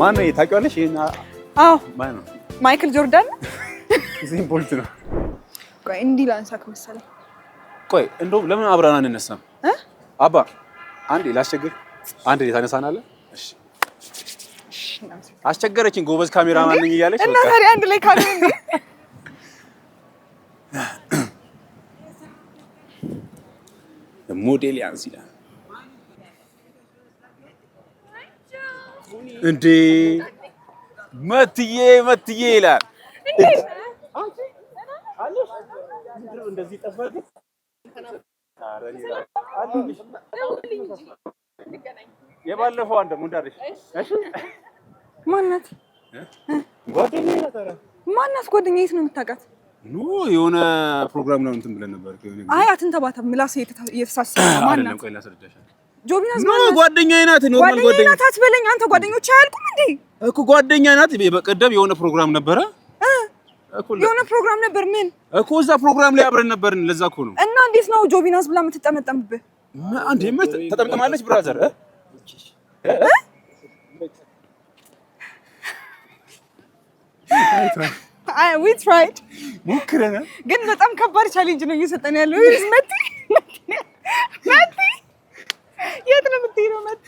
ማን ነው ታውቂዋለሽ? ይሄን አዎ ማን ነው? ማይክል ጆርዳን ዩሴን ቦልት ነው። ቆይ እንዲህ ላንሳክ መሰለኝ። ቆይ እንደውም ለምን አብረን አንነሳም? አባ አንዴ ላስቸግር፣ አንዴ ታነሳናለህ? እሺ አስቸገረችኝ። ጎበዝ ካሜራማን ነኝ እያለች እና ታዲያ አንድ ላይ ካለ እንዴ ሞዴል ያንስ ይላል እንዴ መትዬ ይላል እንዴ እንደዚህ ጠፋኝ። የባለፈው አንተ ሙንዳርሽ እሺ ማናት ጓደኛዬ ናት። ማናት ጓደኛዬ? የት ነው የምታውቃት? ኖ የሆነ ፕሮግራም ነው እንትን ብለን ነበር። አይ አትንተባተብ ምላስ እየተሳሰረ ማናት? ቆይ ላስረዳሽ። ጆቢናስ ማለት ነው ጓደኛዬ ናት። ኖርማል ጓደኛዬ ናት አትበለኝ አንተ። ጓደኞች አያልቁም እንዴ? እኮ ጓደኛዬ ናት። በቀደም የሆነ ፕሮግራም ነበረ እኮ የሆነ ፕሮግራም ነበር። ምን እኮ እዛ ፕሮግራም ላይ አብረን ነበርን። ለዛ እኮ ነው። እና እንዴት ነው ጆቢናስ ብላ የምትጠመጠምብህ? አንዴ ተጠምጥማለች ብራዘር we tried ሞክረና ግን በጣም ከባድ ቻሌንጅ ነው እየሰጠን ያለው። መቲ የት ነው የምትሄደው? መቲ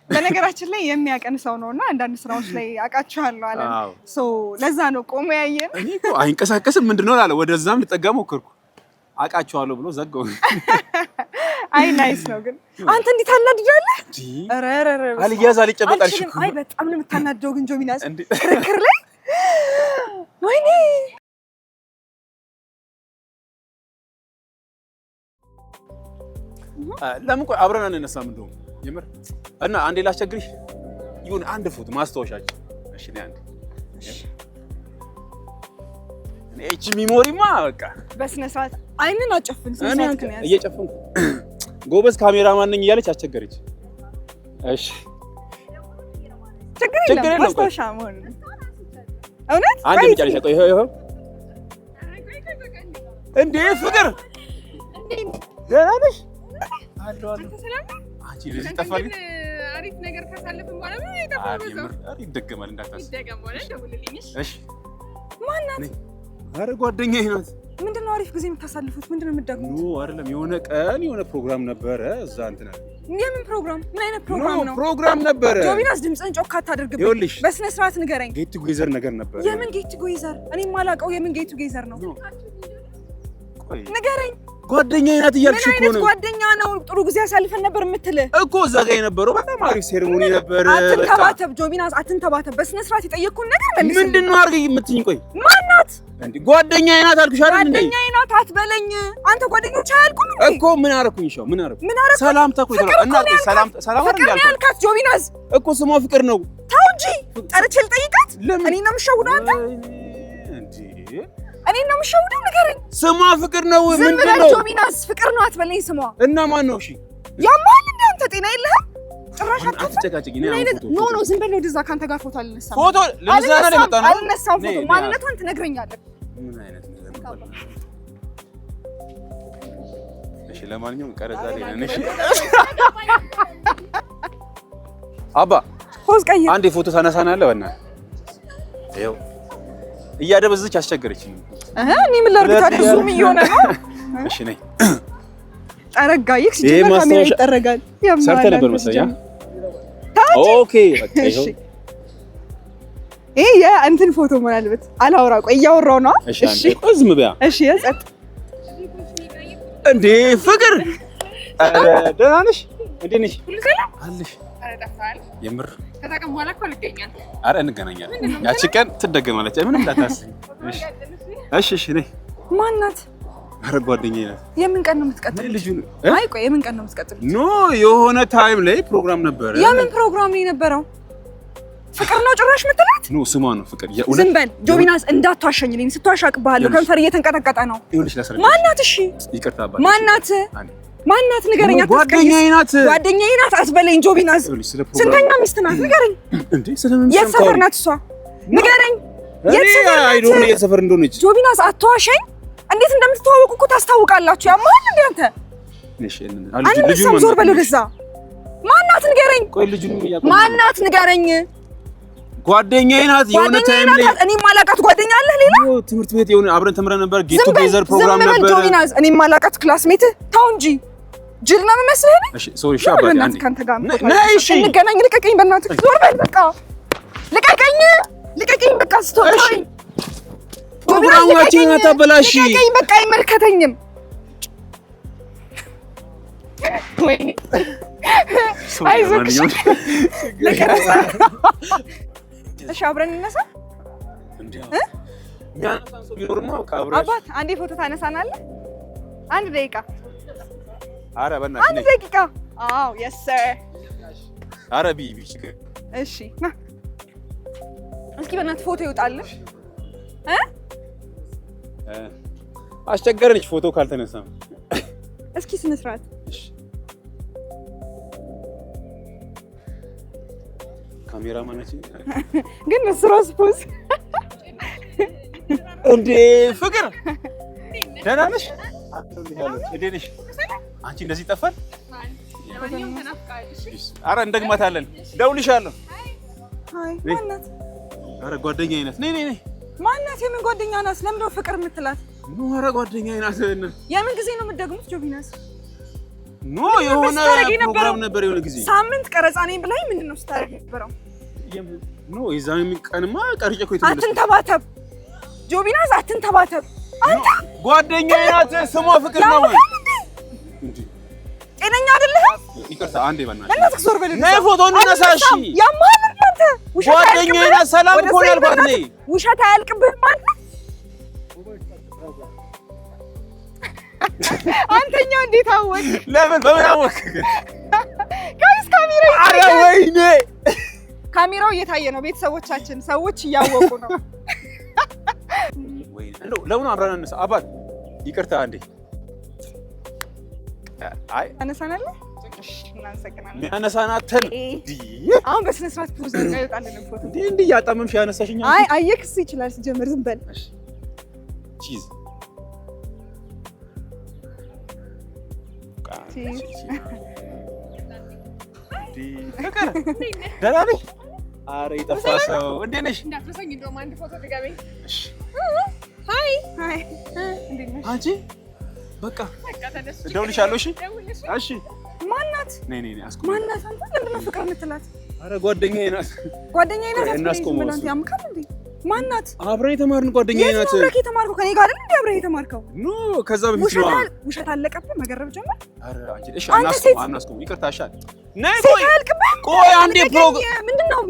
በነገራችን ላይ የሚያቀን ሰው ነውና አንዳንድ ስራዎች ላይ አውቃችኋለሁ አለ። ለዛ ነው ቆሞ ያየን። እኔ እኮ አይንቀሳቀስም ምንድነው አለ። ወደዛም ልጠጋ ሞከርኩ አውቃችኋለሁ ብሎ ዘጋው። አይ ናይስ ነው ግን አንተ እንዴት አናድዳለህ? አረረረ አልያዝ አልጨበጥ አልሽኩ። አይ በጣም ነው የምታናደው ግን ጆቢናስ ክርክር ላይ ወይኔ ለምን ቆይ አብረን አንነሳም? እንደውም የምር እና አንዴ ላስቸግርሽ ይሁን አንድ ፎቶ ማስታወሻችን። እሺ ነይ አንዴ። እቺ ሚሞሪማ በቃ በስነ ስርዓት አይንን አጨፍን። ስንት ነው እየጨፈንኩ ጎበዝ ካሜራማን ነኝ እያለች አስቸገረች። እሺ ችግር የለም ማስታወሻ መሆን እውነት አንዴ ብቻ ቆይ ይሄው እንዴ ፍቅር ደህና ነሽ? አለው አንቺ ልጅ ጠፋል። አሪፍ ነገር ካሳለፍን በኋላ ምን ይጠፋል? ይደገማል እንዳታስብ። እሺ ማናት? አረ ጓደኛዬ ናት። ምንድነው አሪፍ ጊዜ የምታሳልፉት? ምንድነው የምትደግሙት? ኖ አይደለም የሆነ ቀን የሆነ ፕሮግራም ነበረ እዛ እንትና የምን ፕሮግራም? ምን አይነት ፕሮግራም ነው? ፕሮግራም ነበረ። ጆቢናስ ድምፅህን ጮክ አታድርግብኝ። በስነ ስርዓት ንገረኝ። ጌት ቱጌዘር ነገር ነበር። የምን ጌት ቱጌዘር? እኔ የማላውቀው የምን ጌት ቱጌዘር ነው? ንገረኝ። ጓደኛዬ ናት እያልሽ እኮ ነው። ምን አይነት ጓደኛ ነው? ጥሩ ጊዜ አሳልፈን ነበር የምትልህ እኮ እዛ ጋር የነበረው በጣም አሪፍ ሴሬሞኒ ነበር። አትንተባተብ ጆቢናስ አትንተባተብ። በስነ ስርዓት የጠየቅኩህን ነገር መልስ። ምንድነው አድርገኝ የምትይኝ? ቆይ ማናት? እንዴ ጓደኛዬ ናት አልኩሽ አይደል እንዴ? ጓደኛዬ ናት አትበለኝ አንተ። ጓደኞች አያልቁም እንዴ? እኮ ምን አደረኩኝ? እሺ ምን አደረኩ? ሰላም ተኩኝ እና ሰላም ፍቅር ነው ያልካት ጆቢናስ እኮ ስሟ ፍቅር ነው። ተው እንጂ ጠርቼ ልጠይቃት? እኔ ነው የምትሸውደው አንተ? እኔ ነው የምትሸውደው? ንገረኝ። ስሟ ፍቅር ነው። ምንድን ነው ጆቢናስ? ፍቅር ነው አትበለኝ ስሟ። እና ማን ነው? እሺ ያማል እንዴ አንተ? ጤና የለህም ጭራሽ አትጨቃጨቂ። ኖ ዝም በል ወደዛ። ካንተ ጋር ፎቶ አልነሳም። ፎቶ ለምሳሌ ለመጣ ነው አልነሳም። ፎቶ ማንነቷን ትነግረኛለህ። ምን አይነት ነገር ነው? እሺ ለማንኛውም ቀረጻ ላይ ነን። እሺ አባ ፖዝ ቀይር። አንዴ ፎቶ ታነሳናለህ? በእናትህ ይኸው እያደበዘች አስቸገረችኝ። እኔ ምን ላድርግ ታዲያ? ዙም እየሆነ ነው። እሺ ነይ ጠረጋ ይክስ ጀመር ካሜራ ይጠረጋል። ሰርተህ ነበር መሰለኝ። ኦኬ በቃ ይኸው ይሄ የእንትን ፎቶ ምን አለበት? አላወራ ቆይ እያወራው ነው። እሺ ዝም በያ። እሺ ጸጥ እንዴ ፍቅር ደህና ነሽ? እንዴት ነሽ? አለሽ? ኧረ ጠፋል። የምር ከተቀም በኋላ እኮ ልገኛል። ኧረ እንገናኛለን። ያቺ ቀን ትደገማለች። ምንም እንዳታስቢ። እሺ ነይ። ማናት? ኧረ ጓደኛዬ ናት። የምን ቀን ነው የምትቀጥለው? ልጁ አይ ቆይ የምን ቀን ነው የምትቀጥለው? ኖ የሆነ ታይም ላይ ፕሮግራም ነበረ። የምን ፕሮግራም ነው የነበረው? ፍቅር ነው ጭራሽ የምትላት? ኖ ስሟ ነው ፍቅር። ዝም በል ጆቢናስ እንዳትዋሸኝ። እኔን ስትዋሻቅብሃለሁ። ከንፈር እየተንቀጠቀጠ ነው። ይኸውልሽ ላስረዳሽ። ማናት? እሺ ይቅርታ አባት። ማናት ንገረኝ። ጓደኛዬ ናት። ጓደኛዬ ናት አትበለኝ ጆቢናስ። ስንተኛ ሚስት ናት ንገረኝ። እንዴ ስለምን የት ሰፈር ናት እሷ? ንገረኝ። የት ሰፈር እንደሆነች ጆቢናስ አትዋሸኝ። እንዴት እንደምትተዋወቁ እኮ ታስታውቃላችሁ። ያማል እንዴ አንተ? እሺ ልጁ ዞር በል ወደዛ። ማናት ንገረኝ። ቆይ ልጁን ማናት ንገረኝ። ጓደኛዬ ናት። የሆነ ታይም ላይ እኔ ማላቃት ጓደኛ አለ ሌላ ትምህርት ቤት የሆነ አብረን ተምረን ነበር። ጌት ቱጌዘር ፕሮግራም ነበር። ጆቢናዝ እኔ ማላቃት ክላስሜት ታው እንጂ ጅል ነው የምመስልህ። እሺ ሶሪ ሻባ አንዴ ነይ። እሺ እንገናኝ። ልቀቀኝ በእናትህ ዞር በል በቃ ልቀቀኝ በቃ ስቶኝ ፕሮግራማችን አታበላሽ። ልቀቀኝ በቃ አይመለከተኝም። ወይ አይዞሽ እሺ አብረን እንነሳ እንዴ ያንሳን ሰው ቢኖርማ ካብረሽ አባት አንዴ ፎቶ ታነሳናለህ? አንድ ደቂቃ። ኧረ በእናትሽ አንድ ደቂቃ። አዎ yes sir። ኧረ ቢቢ እሺ ና እስኪ በእናትህ ፎቶ ይውጣልሽ። አስቸገረንሽ ፎቶ ካልተነሳም። እስኪ ስነ ስርዓት። እሺ ካሜራ ማነች ግን ስራስ ፖዝ እንዴ ፍቅር ደህና ነሽ? እንዴት ነሽ? አንቺ እንደዚህ ጠፋል? ኧረ እንደግማታለን። ደውልሻለሁ። አይ ማናት? ኧረ ጓደኛዬ ናት። ነይ ማናት? የምን ጓደኛ ናት? ለምን ነው ፍቅር የምትላት? ኖ ኧረ ጓደኛዬ ናት። የምን ጊዜ ነው የምትደግሙት ጆቢናስ? ኖ የሆነ ፕሮግራም ነበር የሆነ ጊዜ ሳምንት ቀረጻ ነኝ ብላኝ ምንድን ነው ስታደርግ ነበረው? ኖ የዛን ቀንማ ቀርጬ እኮ የተመለስኩት። አትንተባተብ ጆቢናስ አትንተባተብ። አንተ ጓደኛዬ ናት። ስሟ ፍቅር ነው እንዴ? ጤነኛ አይደለህ? ይቅርታ አንዴ በእናትሽ እናትህ ዞር በል። ነይ ፎቶ እንነሳ። እሺ ያማል አንተ ጓደኛዬ ናት። ሰላም እኮ ነው ያልኳት። ነይ ውሸት አያልቅብህም አንተ አንተኛው እንዴት አወቅ? ለምን በምን አወቅ? ጋይስ ካሜራ ኧረ ወይኔ ካሜራው እየታየ ነው። ቤተሰቦቻችን ሰዎች እያወቁ ነው። ወይኔ እንደው ለምን አብረን እንነሳ? አባት ይቅርታ አንዴ አይ አነሳናለ። እሺ እናንሰግናለን። ያነሳናተን አሁን በስነ ስርዓት ፖዝ እናይጣለን ፎቶ እንዴ ያጣመምሽ ያነሳሽኛ። አይ አየክስ ይችላል ሲጀምር ዝም በል። እሺ ቺዝ ደህና ነሽ? ኧረ የጠፋ ሰው እንዴት ነሽ? እንዳትረሳኝ እንደውም አንድ ፎቶ ድጋሜ። ሃይ እንዴት ነሽ? አንቺ በቃ እደውልልሻለሁ። እሺ እሺ ማናት? ነይ አስቆም። ማናት? አንተ ለምንድን ነው ፍቅር የምትላት? ኧረ ጓደኛዬ ናት። ጓደኛዬ ናት። እናስቆም። ያምካል እንዴ? ማናት? አብረን የተማርን ጓደኛዬ ናት። አብረን የተማርከው ከኔ ጋር አይደል እንዴ? አብረን የተማርከው ኖ ከዛ በፊት ነው። ውሸት አለቀብህ መገረብ ጀመር። ኧረ አንቺ እሺ አናስቆም። ይቅርታ እሺ ነይ ቆይ አንዴ ፕሮግራም ምንድነው?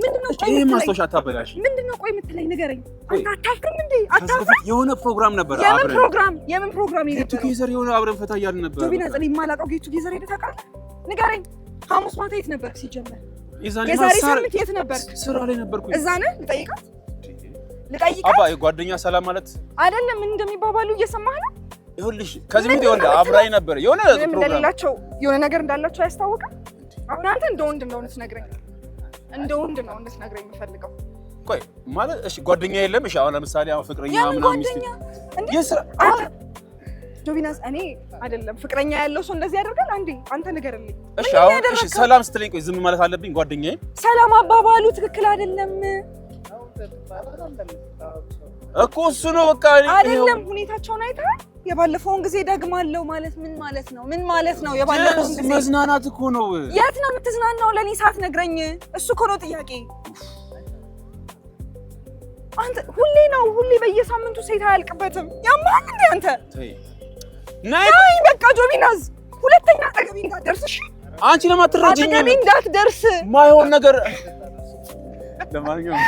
ይሄ ማስታወሻ አታበላሽ። ምንድነው? ቆይ የምትለኝ ንገረኝ። አንተ አታፍርም እንዴ? አታፍርም? የሆነ ፕሮግራም ነበር አብረን። የምን ፕሮግራም ጌት ቱጌዘር የሆነ አብረን ፈታ እያልን ነበር። ጆቢናስ እኔ የማላውቀው ጌት ቱጌዘር ሄደህ ታውቃለህ? ንገረኝ። ሐሙስ ማታ የት ነበርክ ሲጀመር? የዛሬ ሳምንት የት ነበርክ? ስራ ላይ ነበርኩኝ። እዛ ነህ? ልጠይቃት አባ ጓደኛ ሰላም ማለት አይደለም። ምን እንደሚባባሉ እየሰማህ ነው? ይኸውልሽ ከዚህ ምን ይወንዳ አብራይ ነበር የሆነ ፕሮግራም እንደሌላቸው የሆነ ነገር እንዳላቸው ያስታውቃል። አሁን አንተ እንደ ወንድ እንደሆነ ትነግረኝ የምፈልገው። ቆይ ማለት እሺ ጓደኛ የለም? እሺ አሁን ለምሳሌ አሁን ፍቅረኛ ምናምን ሚስት ጆቢናስ እኔ አይደለም ፍቅረኛ ያለው ሰው እንደዚህ ያደርጋል? አንዴ አንተ ንገርልኝ። እሺ አሁን እሺ ሰላም ስትለኝ ቆይ ዝም ማለት አለብኝ? ጓደኛዬ ሰላም አባባሉ ትክክል አይደለም እኮ እሱ ነው በቃ አይደለም። ሁኔታቸውን አይተሃል? የባለፈውን ጊዜ ደግማለሁ ማለት ምን ማለት ነው? ምን ማለት ነው? የባለፈውን ጊዜ መዝናናት እኮ ነው። የት ነው የምትዝናናው? ለኔ ሳትነግረኝ እሱ እኮ ነው ጥያቄ። አንተ ሁሌ በየሳምንቱ ሴት አያልቅበትም። ያማል እንዴ አንተ? ነይ በቃ ጆቢናዝ ሁለተኛ አጠገቤ እንዳትደርስ እሺ? አንቺ ለማትረጂኝ አጠገቤ እንዳትደርስ ማይሆን ነገር ለማንኛውም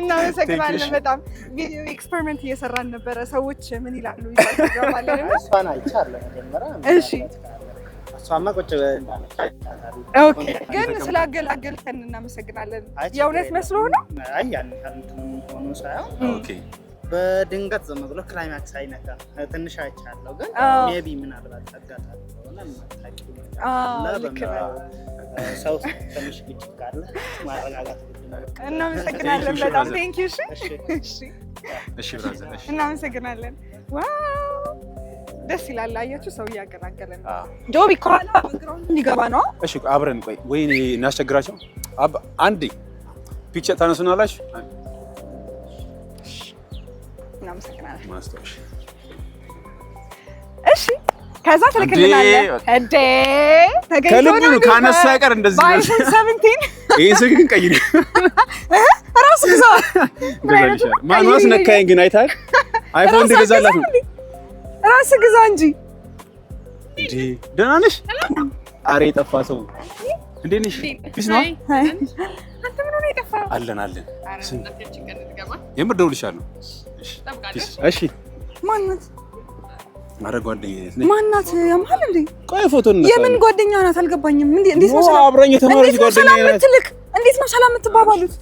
እናመሰግናለን በጣም። ቪዲዮ ኤክስፐሪመንት እየሰራን ነበረ። ሰዎች ምን ይላሉ? እሷን አይቻለሁ መጀመሪያ። እሺ እሷማ ቁጭ ኦኬ። ግን ስላገላገልከን እናመሰግናለን። የእውነት መስሎህ ነው? አይ ያን ሆኖ ሳይሆን ኦኬ በድንገት ዝም ብሎ ክላይማክስ አይነካ ትንሽ አይቻለሁ። ግን ሜቢ ምናልባት አጋጣሚ ሆነ ሰው ትንሽ ግጭት ካለ ማረጋጋት እናመሰግናለን በጣም ቴንክ ዩ። እሺ ብራዘር እናመሰግናለን። ዋው ደስ ይላል። አያችሁ ሰው እያገላገለ ነው። ጆቢ ከኋላ ባክግራውንድ እንዲገባ ነው። እሺ አብረን ቆይ ወይኔ እናስቸግራቸው። አንዴ ፒክቸር ታነሱናላችሁ። እናመሰግናለን። ማስታወሻ እሺ ከዛ ትልክልናለህ እንዴ? ከልቡ ካነሳ አይቀር እንደዚህ ነው። በአይፎን 17 ይሄ ስልክ ግን ቀይር ራስ ግዛው ማንዋስ ነካኝ ግን አይታል አይፎን እንደገዛላት ነው። ራስ ግዛ እንጂ እንዴ ደህና ነሽ? አሬ ጠፋ ሰው እንዴት ነሽ? ፒስ ነው። አንተ ምን ሆነ የጠፋው? አለን የምር ደውልሻለሁ። እሺ ማናት? ማረ ጓደኛዬ ነኝ። ማናት? ያማል እንዴ? ቆይ ፎቶ እንነሳ። የምን ጓደኛ ናት? አልገባኝም። እንዴት ነው ሰላም አብረኝ የተማረች ጓደኛዬ ናት። እንዴት ነው ሰላም የምትባባሉት?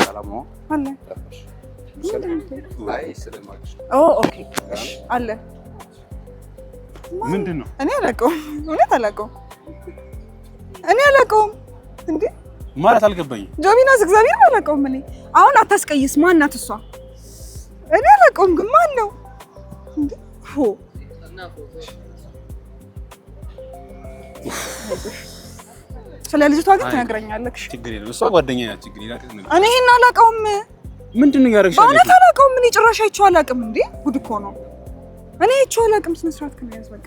ሰላም ነው አለ። አይ ስለማች ኦኬ እሺ አለ። ምንድን ነው? እኔ አላውቀውም። እውነት አላውቀውም። እኔ አላውቀውም። እንዴ ማለት አልገባኝም። ጆቢናስ እግዚአብሔር አላውቀውም። እኔ አሁን አታስቀይስ። ማን ናት እሷ? እኔ አላውቀውም። ግን ማን ነው እንዴ? ሆ ስለ ልጅቷ ግን ትነግረኛለሽ። ችግር የለም። እሷ ጓደኛዬ ናት። ችግር የለም። እኔ ይሄን አላውቀውም። ምንድን ነው ያደረግሽ? በእውነት አላውቀውም። እኔ ጭራሽ አይቼው አላውቅም። እንዴ ጉድ እኮ ነው። እኔ አይቼው አላውቅም። ስነ ስርዓት ከመያዝ በቃ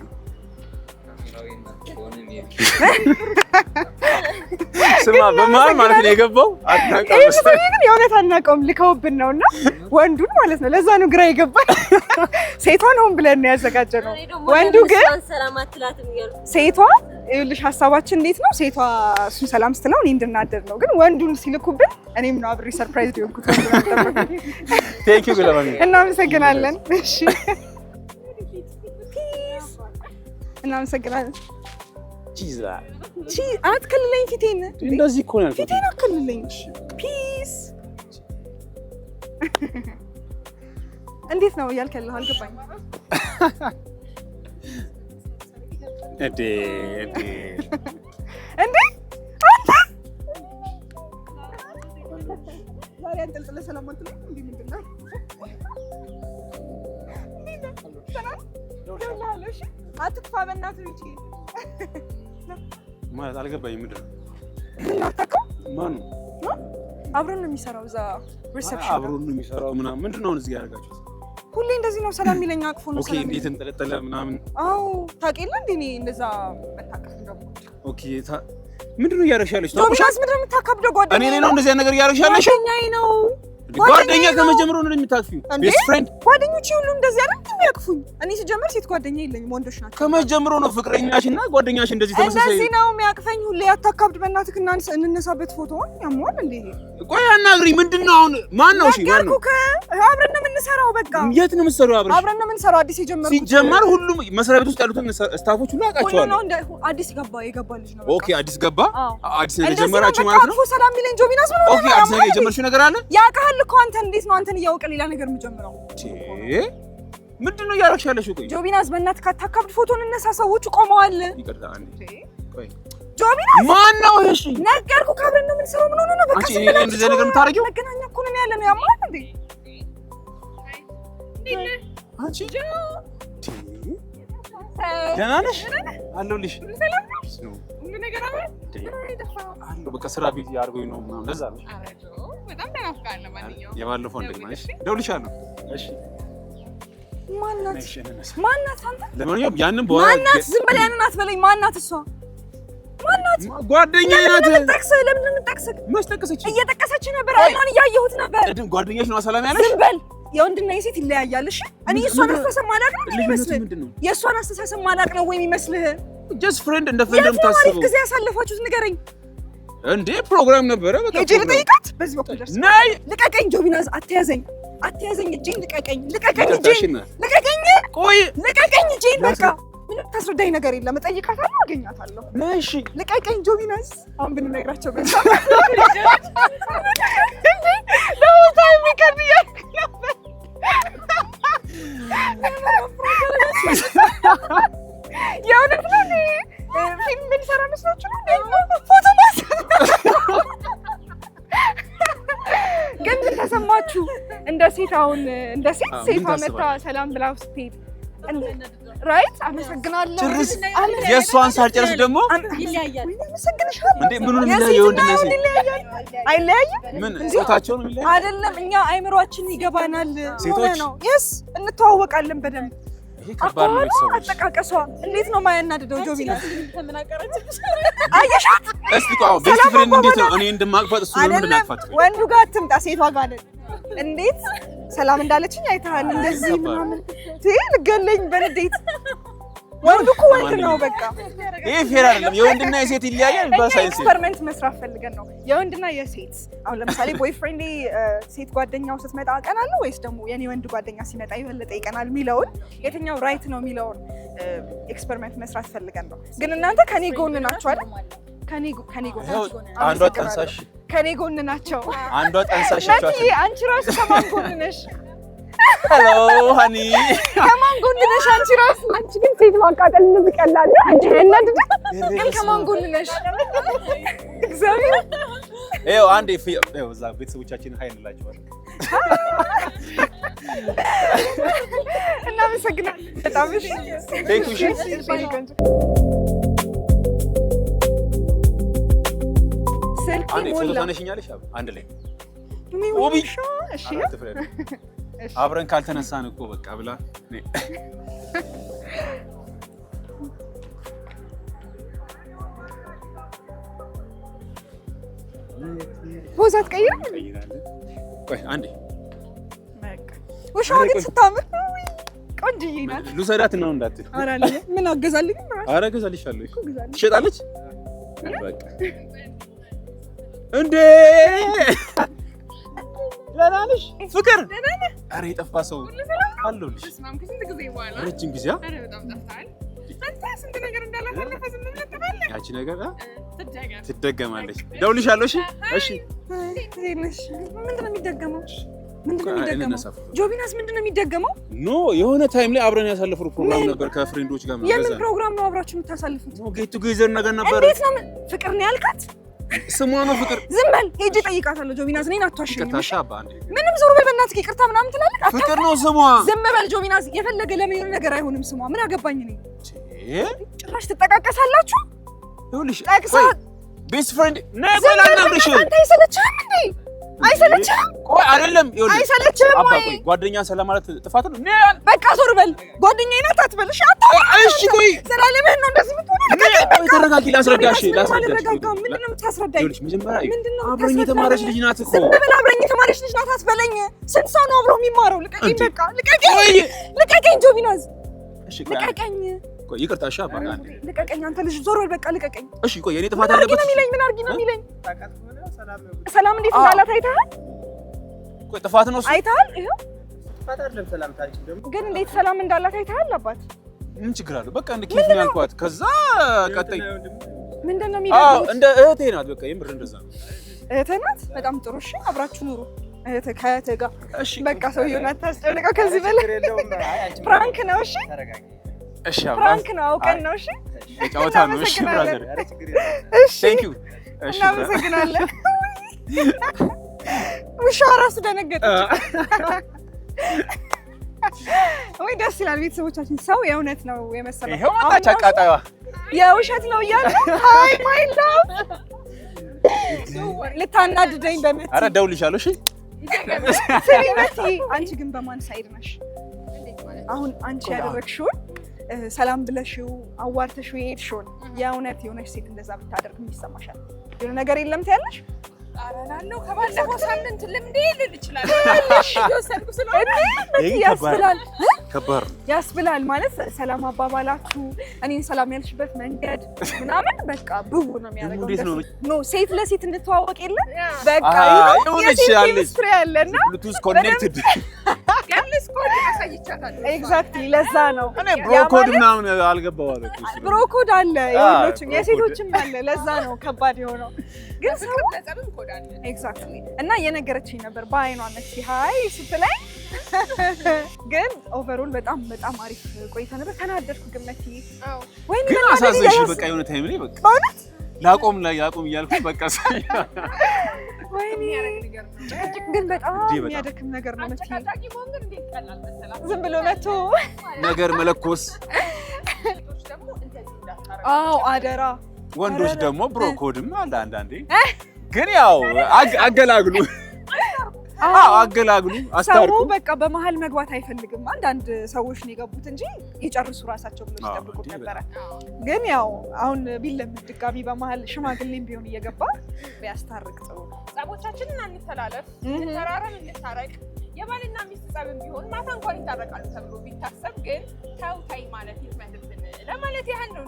ስማ በመሀል ማለት ነው የገባው። አታውቅም። እሱ ግን የእውነት አናውቀውም። ልከውብን ነውና ወንዱን ማለት ነው። ለዛ ነው ግራ የገባኝ። ሴቷን ሆን ብለን ነው ያዘጋጀነው። ወንዱ ግን ሰላም አትላትም ይላል። ሴቷ ይኸውልሽ ሀሳባችን እንዴት ነው? ሴቷ እሱን ሰላም ስትለው እኔ እንድናደድ ነው። ግን ወንዱን ሲልኩብን እኔም ነው አብሬ ሰርፕራይዝ ሊሆንኩት። ቴንክ ዩ ግለማኝ። እናመሰግናለን። እሺ እናመሰግናለን። ቺዛ አትከልለኝ ፊቴን። እንደዚህ እኮ ነው ፊቴን አትከልለኝ። ፒስ እንዴት ነው እያልከለህ? አልገባኝም። እንዴ አንተ ዛሬ አንጠልጥለህ ሰላም አትልም እንዴ? ምንድን ነው አትክፋ በእናትህ እንጂ ማለት አልገባኝም። ምንድን ነው ማን ነው? አብረን ነው የሚሰራው እዛ ሪሴፕሽን። አብረን ነው የሚሰራው ምናምን። ምንድን ነው እዚህ ያደርጋችሁት? ሁሌ እንደዚህ ነው ሰላም የሚለኝ አቅፎ ነው ሰላም። ኦኬ እንዴት እንጠለጠለ ምናምን። አዎ ታውቂ የለ እንዴ? እኔ እንደዛ መታቀፍ እንደው ኦኬ ምንድን ነው እያደረግሽ ያለሽ? ቶቢያስ ምንድን ነው የምታካብደው? ጓደኛዬ ነው እንደዚህ ነገር እያደረግሽ ያለሽ? ጓደኛዬ ነው። ጓደኛ ከመጀመሩ ነው የምታክፊው? ቤስት ፍሬንድ። ጓደኞቼ ሁሉ እንደዚህ አይደል የሚያቅፉኝ? እኔ ሲጀምር ሴት ጓደኛ የለኝም፣ ወንዶች ናቸው። ከመጀመሩ ነው ፍቅረኛሽና ጓደኛሽ እንደዚህ ተመሳሳይ። እንደዚህ ነው የሚያቅፈኝ ሁሌ። አታካብድ በእናትህ እና እንነሳበት ፎቶውን ያሟል እንዴ? ቆይ አናግሪኝ። ምንድን ነው አሁን? ማን ነው? እሺ ማን ነው? አብረን ነው የምንሰራው። በቃ የት ነው የምትሰራው? አብረን ነው የምንሰራው። አዲስ የጀመረው ሲጀመር ሁሉም መስሪያ ቤት ውስጥ ያሉትን ስታፎች ሁሉ አውቃቸዋለሁ። አዲስ የገባ ልጅ ነው። ኦኬ አዲስ ገባ። አዲስ ነገር ጀመራችሁ ማለት ነው? ሰላም ሚለኝ ጆቢናስ ምን ሆነ? ኦኬ አዲስ ነገር የጀመርሽው ነገር አለ? ያውቃል እኮ አንተ። እንዴት ነው አንተን እያወቀ ሌላ ነገር የምጀምረው? ምንድን ነው እያደረግሽ ያለሽው? ቆይ ጆቢናስ በእናትህ ካታካብድ ፎቶን እነሳ። ሰዎቹ ቆመዋል። ይቅርታ አንዴ ቆይ ጆቢናስ ማን ነው? እሺ ነገርኩህ። አብረን ነው የምንሰራው። ምን ሆነ ነው? በቃ እንደዚህ ነገር የምታደርጊው መገናኛ እኮ ነው ያለ ነው። ያማል እንዴ? አንቺ ደህና ነሽ? አለሁልሽ። ሁሉ ነገር አለ። በቃ ስራ ቢዚ አድርጎኝ ነው ምናምን። ለዛ ነው በጣም ተናፍቃለሁ። ለማንኛውም የባለፈው እንደማለሽ ደውልሻለሁ። እሺ ማናት አንተ? ለማንኛውም ያንን በኋላ ማናት? ዝም በል ያንን አትበለኝ። ማናት እሷ? ማናት? ጓደኛዬ ናት። ለምን የምትጠቅሰው? መች ጠቀሰች? እየጠቀሰች ነበር። አይኗን እያየሁት ነበር። ቅድም ጓደኛሽ ነው ሰላም ያለሽ? ዝም በል። የወንድና የሴት ይለያያል። እሺ እኔ እሷን አስተሳሰብ ማላቅ ነው የሚመስልህ? የእሷን አስተሳሰብ ማላቅ ነው ወይ የሚመስልህ? ጀስት ፍሬንድ እንደ ፍሬንድ የምታስበው ጊዜ ያሳለፋችሁት ንገረኝ። እንዴ ፕሮግራም ነበረ። በቃ ሂጂ ልጠይቃት። በዚህ በኩል ደርስ። ነይ ልቀቀኝ ጆቢናስ። አትያዘኝ እጄን ልቀቀኝ። ቆይ ልቀቀኝ እጄን። በቃ ምንም ታስረዳኝ ነገር የለም። እጠይቃታለሁ፣ አገኛታለሁ። እሺ ልቀቀኝ ጆቢናስ። አሁን ብንነግራቸው በዛ ለውታ የሚከብድ ነበር። የእውነት ነው። ፊልም ብንሰራ መስላችሁ ነው? ፎቶ ግን ተሰማችሁ? እንደ ሴት አሁን እንደ ሴት ሴቷ መታ ሰላም ብላ ስትሄድ ራይት አመሰግናለሁ የሷን ሳልጨርስ ደግሞ ይለያያል አመሰግንሻለሁ እንዴ ምኑን የሚለያየው ወንድና ሴት አይለያይም ምን ጾታቸው ነው የሚለያየው አይደለም እኛ አይምሮአችን ይገባናል ሆነ ነው yes እንተዋወቃለን በደንብ ይሄ ከባድ ነው ቤተሰቦች አጠቃቀሷ እንዴት ነው ማያናድደው ጆቢና ተመናቀረችሽ አየሻት እስቲ ቆይ ቤስት ፍሬንድ እንዴት ነው እኔ እንደማቅፋት እሱ ነው እንደማቅፋት ወንዱ ጋር አትምጣ ሴቷ ጋር ነን እንዴት ሰላም እንዳለችኝ አይተሃል እንደዚህ ምናምን ልገለኝ በንዴት ወንዱ እኮ ወንድ ነው በቃ ይሄ ፌር አይደለም የወንድና የሴት ይለያያል በሳይንስ ኤክስፐሪመንት መስራት ፈልገን ነው የወንድና የሴት አሁን ለምሳሌ ቦይፍሬንድ ሴት ጓደኛው ስትመጣ አቀናለሁ ወይስ ደግሞ የኔ ወንድ ጓደኛ ሲመጣ ይበለጠ ይቀናል ሚለውን የትኛው ራይት ነው ሚለውን ኤክስፐሪመንት መስራት ፈልገን ነው ግን እናንተ ከኔ ጎን ናችሁ አይደል ከኔ ጎን ናችሁ አንዷ ጠንሳሽ ከኔ ጎን ናቸው አንዷ ጠንሳሽ ናት አንቺ ራስ ከማን ጎን ነሽ ሄሎ ሃኒ ከማን ጎን ነሽ አንቺ ራስ አንቺ ግን ሴት ማቃጠል ነው ቀላል አንቺ እናንተ ግን ከማን ጎን ነሽ እግዚአብሔር ይኸው አንዴ ይኸው እዛ ቤተሰቦቻችን ሀይ እንላቸዋለን እናመሰግናለን በጣም እሺ ቴንክ ዩ አንዴ ፎቶ ታነሽኛለሽ አንድ ላይ ኦቢ እሺ አብረን ካልተነሳን እኮ በቃ ብላ ፖዛት ቀይራ ቆይ አንዴ በቃ ወሻው ግን ስታምር ቆንጆዬ ናት ልውሰዳት ነው እንዳትል አራለ ምን አገዛልኝ አረ ገዛልሻለሁ ትሸጣለች በቃ እንዴ ደህና ነሽ ፍቅር አረ የጠፋ ሰው አለሁልሽ ስማም ከስንት ጊዜ በኋላ ረጅም ጊዜ አረ በጣም ጠፍታል አንተ ስንት ነገር እንዳላፈለፈ ዝም ብለህ ትባለህ ያቺ ነገር ትደገማለች ደውልሻለሁ እሺ እሺ ምንድነው የሚደገመው ጆቢናስ ምንድነው የሚደገመው ኖ የሆነ ታይም ላይ አብረን ያሳለፈው ፕሮግራም ነበር ከፍሬንዶች ጋር ነው የምን ፕሮግራም ነው አብራችሁ የምታሳልፉት ኖ ጌት ቱ ጌዘር ነገር ነበር እንዴት ነው ፍቅር ነው ያልካት ስሟ ነው ፍቅር ዝም በል ሄጄ ጠይቃታለሁ ጆቢናስ ነኝ አትዋሽኝ ይቅርታሽ አባ አንዴ ምንም ዞር በል በእናትህ ይቅርታ ምናምን ትላለህ ፍቅር ነው ስሟ ዝም በል ጆቢናስ የፈለገ ለምን ነገር አይሆንም ስሟ ምን አገባኝ ነኝ ጭራሽ ትጠቃቀሳላችሁ ይኸውልሽ ጠቅሳ ቤስት ፍሬንድ ነበር አናግርሽ አንተ አይሰለችህም እንዴ አይሰለችህም ቆይ አይደለም ይኸውልሽ አይሰለችህም አባ ወይ ቆይ ጓደኛ ሰላም ማለት ጥፋት ነው በቃ ዞር በል ጓደኛዬ ናት አትበልሽ እሺ ቆይ ስላለምን ነው እንደዚህ የምትሆነው ተረጋጊ ላስረዳሽ ምንድን ነው የምታስረዳኝ ይኸውልሽ መጀመሪያ አብረኝ የተማረች ልጅ ናት እኮ ዝም በል አብረኝ የተማረች ልጅ ናት አትበለኝ ስንት ሰው ነው አብሮ የሚማረው ልቀቀኝ በቃ ልቀቀኝ ጆቢናስ እሺ ልቀቀኝ ቆይ ይቅርታ እሺ አባ አንዴ ልቀቀኝ አንተ ልጅ ዞር በል በቃ ልቀቀኝ እሺ ቆይ የኔ ጥፋት አለበት ምን አድርጊ ነው የሚለኝ ሰላም እንዴት እንዳላት አይተሃል ቆይ ጥፋት ነው አይተሃል ይኸው ጥፋት አይደለም ሰላም ታንቺ ደግሞ ግን እንዴት ሰላም እንዳላት አይተሃል አባት ምን ችግር አለው በቃ እንደ ኬት ነው ያልኳት ከዛ ቀጠይ ምንድነው የሚለው እንደ እህቴ ናት በቃ የምር እንደዛ ነው እህትህ ናት በጣም ጥሩ እሺ አብራችሁ ኑሩ እህትህ ከእህትህ ጋር በቃ ሰውዬውን አታስጨንቀው ከዚህ በላይ ፕራንክ ነው እሺ እሺ ፕራንክ ነው አውቀን ነው እሺ ጨዋታ ነው እሺ ብራዘር እሺ ቴንክ ዩ እሺ እናመሰግናለን ውሻ ራሱ ደነገጠች ወይ ደስ ይላል ቤተሰቦቻችን ሰው የእውነት ነው የመሰለው ይሄው ማጣጫ ቃጣዋ የውሸት ነው እያለ ሃይ ማይ ላቭ ልታናድደኝ በመት ኧረ ደውልሻለሁ እሺ ስለዚህ አንቺ ግን በማን ሳይድ ነሽ አሁን አንቺ ያደረግሽውን ሰላም ብለሽው አዋርተሽው የሄድሽውን የእውነት የሆነች ሴት እንደዛ ብታደርግ የሚሰማሻል የሆነ ነገር የለም ትያለሽ አረናለሁ ከባለፈው ሳምንት ልምዴ ልል ይችላል እሺ ወሰድኩ ስለሆነ ያስብላል ከባድ ያስብላል ማለት ሰላም አባባላችሁ እኔን ሰላም ያልሽበት መንገድ ምናምን በቃ ብው ነው የሚያደርገው ኖ ሴት ለሴት እንተዋወቅ የለ በቃ የሆነች ያለች ያለና ብሉቱዝ ኮኔክትድ ያለስ ኮድ አሳይቻታለሁ ኤግዛክትሊ ለዛ ነው እኔ ብሮኮድ ምናምን አልገባው አለ ብሮኮድ አለ የሁሎችም የሴቶችም አለ ለዛ ነው ከባድ የሆነው ግን ሰው ለጸብም ኮድ አለ ኤግዛክትሊ እና የነገረችኝ ነበር በአይኗ መሲ ሃይ ስትለኝ ግን ኦቨርኦል በጣም በጣም አሪፍ ቆይታ ነበር ተናደድኩ ግን መሲ ወይ ግን አሳዘንሽ በቃ የሆነ ታይም ላይ በቃ በእውነት ላቆም እያልኩ በቃ ወይኔ ጭቅጭቅ ግን በጣም የሚያደክም ነገር ነው መሲ ታጣቂ ሞን ግን እንዴት ቀላል መሰላት ዝም ብሎ መቶ ነገር መለኮስ ሴቶች ደግሞ እንደዚህ እንዳታረጉ። አዎ አደራ። ወንዶች ደግሞ ብሮኮድም አለ አንዳንዴ። ግን ያው አገላግሉ አገላግሉ አስታርቁ። ሰው በቃ በመሀል መግባት አይፈልግም። አንዳንድ ሰዎች ነው የገቡት እንጂ ይጨርሱ ራሳቸው ብሎ ሲጠብቁ ነበረ። ግን ያው አሁን ቢለምድ ድጋሚ በመሀል ሽማግሌም ቢሆን እየገባ ቢያስታርቅ ጥሩ ነው። ጸቦቻችንን አንተላለፍ፣ እንተራረም፣ እንታረቅ። የባልና ሚስት ጸብም ቢሆን ማታ እንኳን ይታረቃሉ ተብሎ ቢታሰብ ግን ተው ተይ ማለት ይመድብን ለማለት ያህል ነው።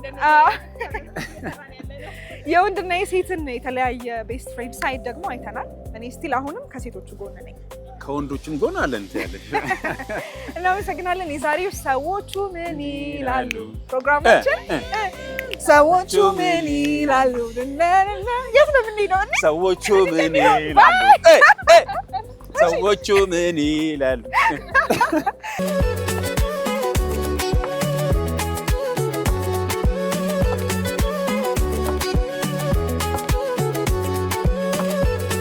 የወንድና የሴትን የተለያየ ቤስት ፍሬንድ ሳይድ ደግሞ አይተናል። እኔ ስቲል አሁንም ከሴቶቹ ጎን ነኝ። ከወንዶችም ጎን አለን ያለሽ። እናመሰግናለን። የዛሬው ሰዎቹ ምን ይላሉ ፕሮግራማችን ሰዎቹ ምን ይላሉ። የት ነው የምንሄደው? ሰዎቹ ምን ይላሉ? ሰዎቹ ምን ይላሉ?